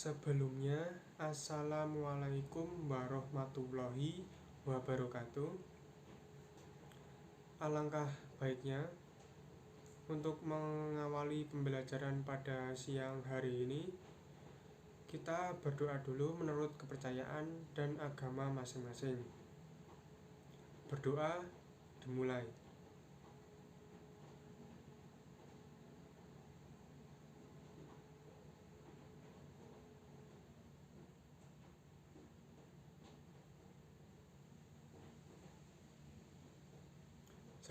Sebelumnya, Assalamualaikum warahmatullahi wabarakatuh. Alangkah baiknya untuk mengawali pembelajaran pada siang hari ini, kita berdoa dulu menurut kepercayaan dan agama masing-masing. Berdoa dimulai.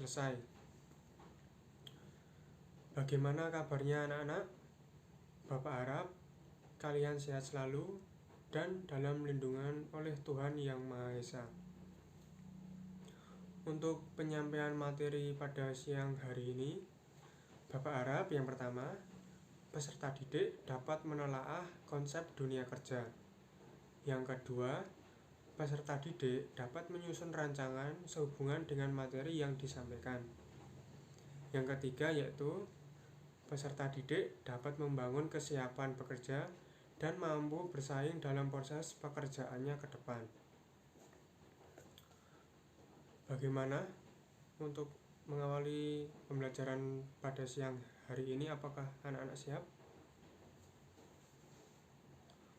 Selesai. Bagaimana kabarnya anak-anak? Bapak harap kalian sehat selalu dan dalam lindungan oleh Tuhan Yang Maha Esa. Untuk penyampaian materi pada siang hari ini, Bapak harap yang pertama, peserta didik dapat menelaah konsep dunia kerja. Yang kedua, peserta didik dapat menyusun rancangan sehubungan dengan materi yang disampaikan. Yang ketiga yaitu peserta didik dapat membangun kesiapan bekerja dan mampu bersaing dalam proses pekerjaannya ke depan. Bagaimana untuk mengawali pembelajaran pada siang hari ini? Apakah anak-anak siap?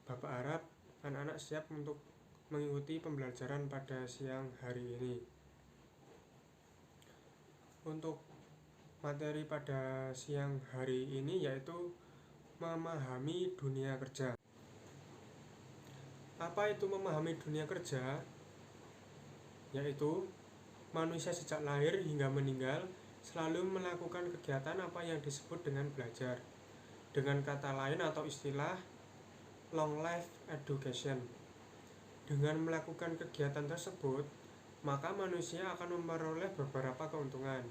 Bapak harap anak-anak siap untuk mengikuti pembelajaran pada siang hari ini. Untuk materi pada siang hari ini yaitu memahami dunia kerja. Apa itu memahami dunia kerja? Yaitu manusia sejak lahir hingga meninggal selalu melakukan kegiatan apa yang disebut dengan belajar. Dengan kata lain atau istilah long life education. Dengan melakukan kegiatan tersebut, maka manusia akan memperoleh beberapa keuntungan.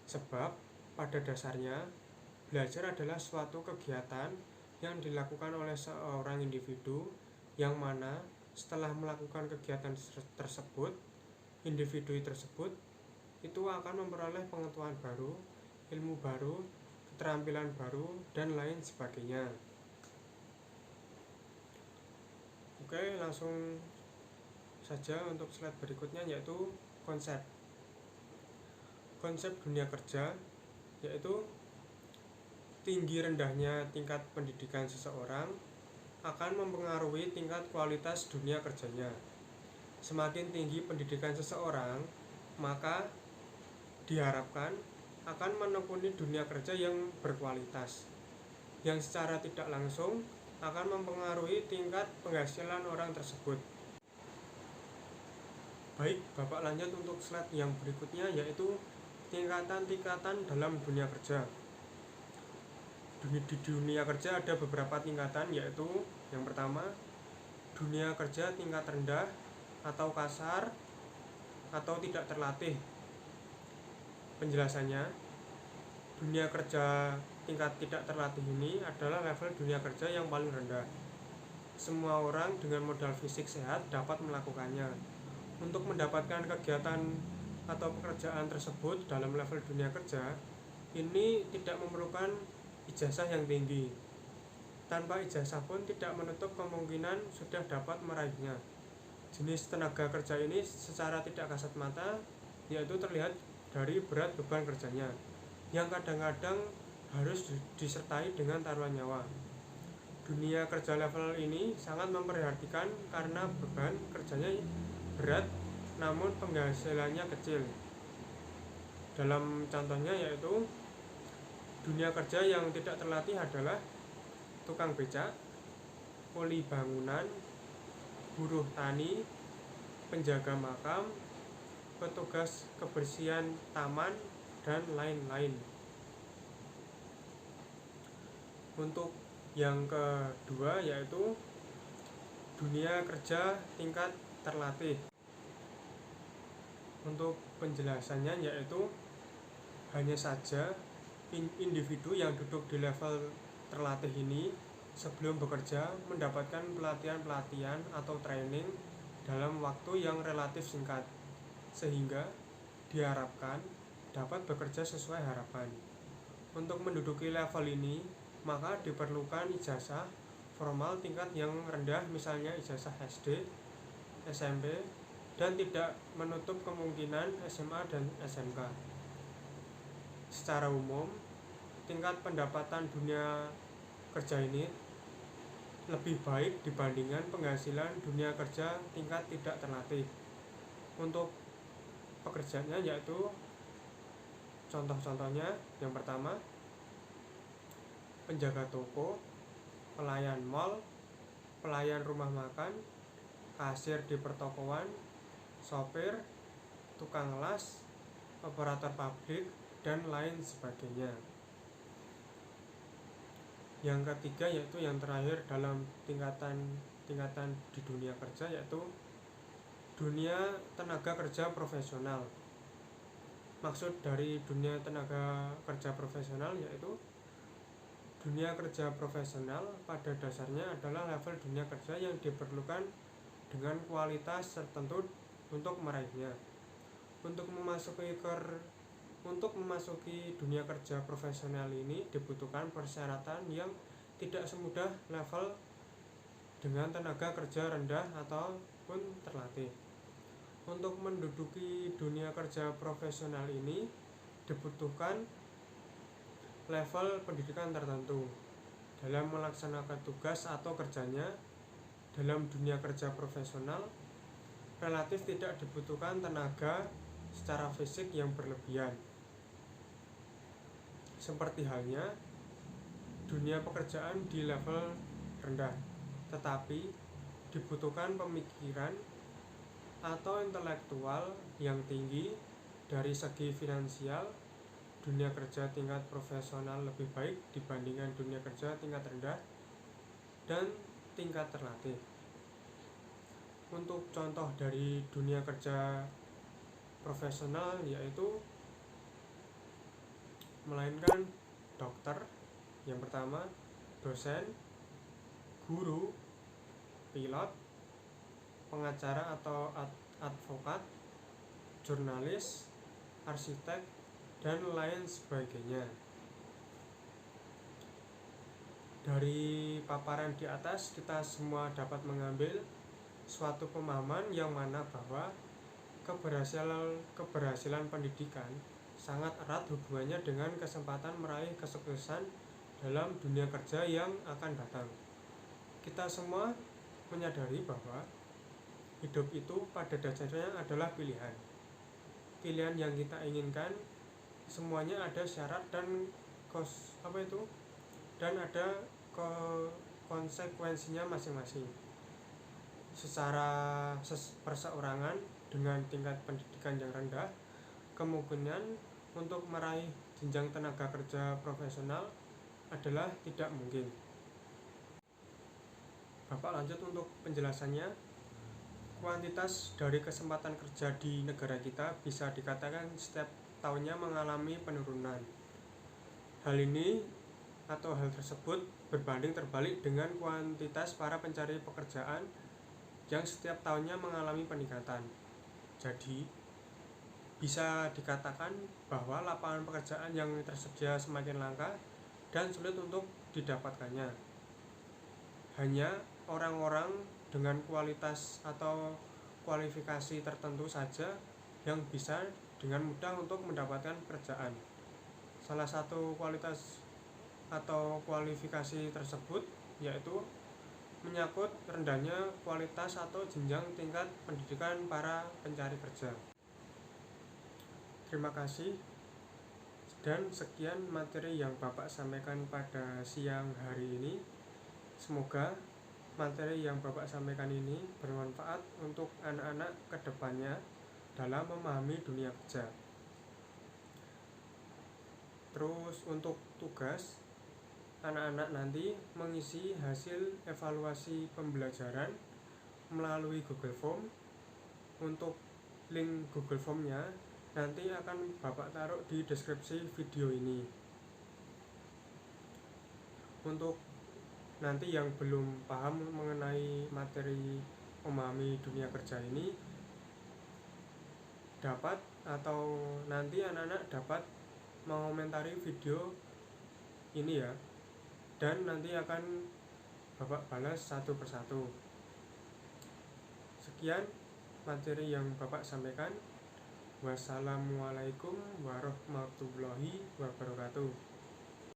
Sebab pada dasarnya belajar adalah suatu kegiatan yang dilakukan oleh seorang individu yang mana setelah melakukan kegiatan tersebut, individu tersebut itu akan memperoleh pengetahuan baru, ilmu baru, keterampilan baru, dan lain sebagainya. Oke, langsung saja untuk slide berikutnya yaitu konsep dunia kerja, yaitu tinggi rendahnya tingkat pendidikan seseorang akan mempengaruhi tingkat kualitas dunia kerjanya. Semakin tinggi pendidikan seseorang, maka diharapkan akan menekuni dunia kerja yang berkualitas, yang secara tidak langsung akan mempengaruhi tingkat penghasilan orang tersebut. Baik, Bapak lanjut untuk slide yang berikutnya yaitu tingkatan-tingkatan dalam dunia kerja. Di dunia kerja ada beberapa tingkatan, yaitu yang pertama, dunia kerja tingkat rendah atau kasar atau tidak terlatih. Penjelasannya, dunia kerja tingkat tidak terlatih ini adalah level dunia kerja yang paling rendah. Semua orang dengan modal fisik sehat dapat melakukannya. Untuk mendapatkan kegiatan atau pekerjaan tersebut dalam level dunia kerja, ini tidak memerlukan ijazah yang tinggi. Tanpa ijazah pun tidak menutup kemungkinan sudah dapat meraihnya. Jenis tenaga kerja ini secara tidak kasat mata yaitu terlihat dari berat beban kerjanya, yang kadang-kadang harus disertai dengan taruhan nyawa. Dunia kerja level ini sangat memperhatikan karena beban kerjanya berat namun penghasilannya kecil. Dalam contohnya yaitu dunia kerja yang tidak terlatih adalah tukang becak, kuli bangunan, buruh tani, penjaga makam, petugas kebersihan taman, dan lain-lain. Untuk yang kedua yaitu dunia kerja tingkat terlatih. Untuk penjelasannya yaitu hanya saja individu yang duduk di level terlatih ini sebelum bekerja mendapatkan pelatihan atau training dalam waktu yang relatif singkat, sehingga diharapkan dapat bekerja sesuai harapan. Untuk menduduki level ini, maka diperlukan ijazah formal tingkat yang rendah, misalnya ijazah SD, SMP, dan tidak menutup kemungkinan SMA dan SMK. Secara umum, tingkat pendapatan dunia kerja ini lebih baik dibandingkan penghasilan dunia kerja tingkat tidak terlatih. Untuk pekerjaannya yaitu contoh-contohnya, yang pertama penjaga toko, pelayan mal, pelayan rumah makan, kasir di pertokoan, sopir, tukang las, operator pabrik, dan lain sebagainya. Yang ketiga yaitu yang terakhir dalam tingkatan di dunia kerja, yaitu dunia tenaga kerja profesional. Maksud dari dunia tenaga kerja profesional yaitu dunia kerja profesional pada dasarnya adalah level dunia kerja yang diperlukan dengan kualitas tertentu untuk meraihnya. Untuk memasuki dunia kerja profesional ini dibutuhkan persyaratan yang tidak semudah level dengan tenaga kerja rendah ataupun terlatih. Untuk menduduki dunia kerja profesional ini dibutuhkan level pendidikan tertentu. Dalam melaksanakan tugas atau kerjanya dalam dunia kerja profesional, relatif tidak dibutuhkan tenaga secara fisik yang berlebihan. Seperti halnya dunia pekerjaan di level rendah, tetapi dibutuhkan pemikiran atau intelektual yang tinggi. Dari segi finansial, dunia kerja tingkat profesional lebih baik dibandingkan dunia kerja tingkat rendah dan tingkat terlatih. Untuk contoh dari dunia kerja profesional yaitu melainkan dokter, yang pertama dosen, guru, pilot, pengacara atau advokat, jurnalis, arsitek, dan lain sebagainya. Dari paparan di atas, kita semua dapat mengambil suatu pemahaman yang mana bahwa keberhasilan pendidikan sangat erat hubungannya dengan kesempatan meraih kesuksesan dalam dunia kerja yang akan datang. Kita semua menyadari bahwa hidup itu pada dasarnya adalah pilihan. Pilihan yang kita inginkan semuanya ada syarat dan ada konsekuensinya masing-masing. Secara perseorangan dengan tingkat pendidikan yang rendah, kemungkinan untuk meraih jenjang tenaga kerja profesional adalah tidak mungkin. Bapak lanjut untuk penjelasannya. Kuantitas dari kesempatan kerja di negara kita bisa dikatakan setiap tahunnya mengalami penurunan. Hal tersebut berbanding terbalik dengan kuantitas para pencari pekerjaan yang setiap tahunnya mengalami peningkatan. Jadi, bisa dikatakan bahwa lapangan pekerjaan yang tersedia semakin langka dan sulit untuk didapatkannya. Hanya orang-orang dengan kualitas atau kualifikasi tertentu saja yang bisa dengan mudah untuk mendapatkan pekerjaan. Salah satu kualitas atau kualifikasi tersebut yaitu menyangkut rendahnya kualitas atau jenjang tingkat pendidikan para pencari kerja. Terima kasih, dan sekian materi yang Bapak sampaikan pada siang hari ini. Semoga materi yang Bapak sampaikan ini bermanfaat untuk anak-anak kedepannya dalam memahami dunia kerja. Terus untuk tugas, anak-anak nanti mengisi hasil evaluasi pembelajaran melalui Google Form. Untuk link Google Form-nya nanti akan Bapak taruh di deskripsi video ini. Untuk nanti yang belum paham mengenai materi memahami dunia kerja ini, dapat atau nanti anak-anak dapat mengomentari video ini ya, dan nanti akan Bapak balas satu persatu. Sekian materi yang Bapak sampaikan. Wassalamualaikum warahmatullahi wabarakatuh.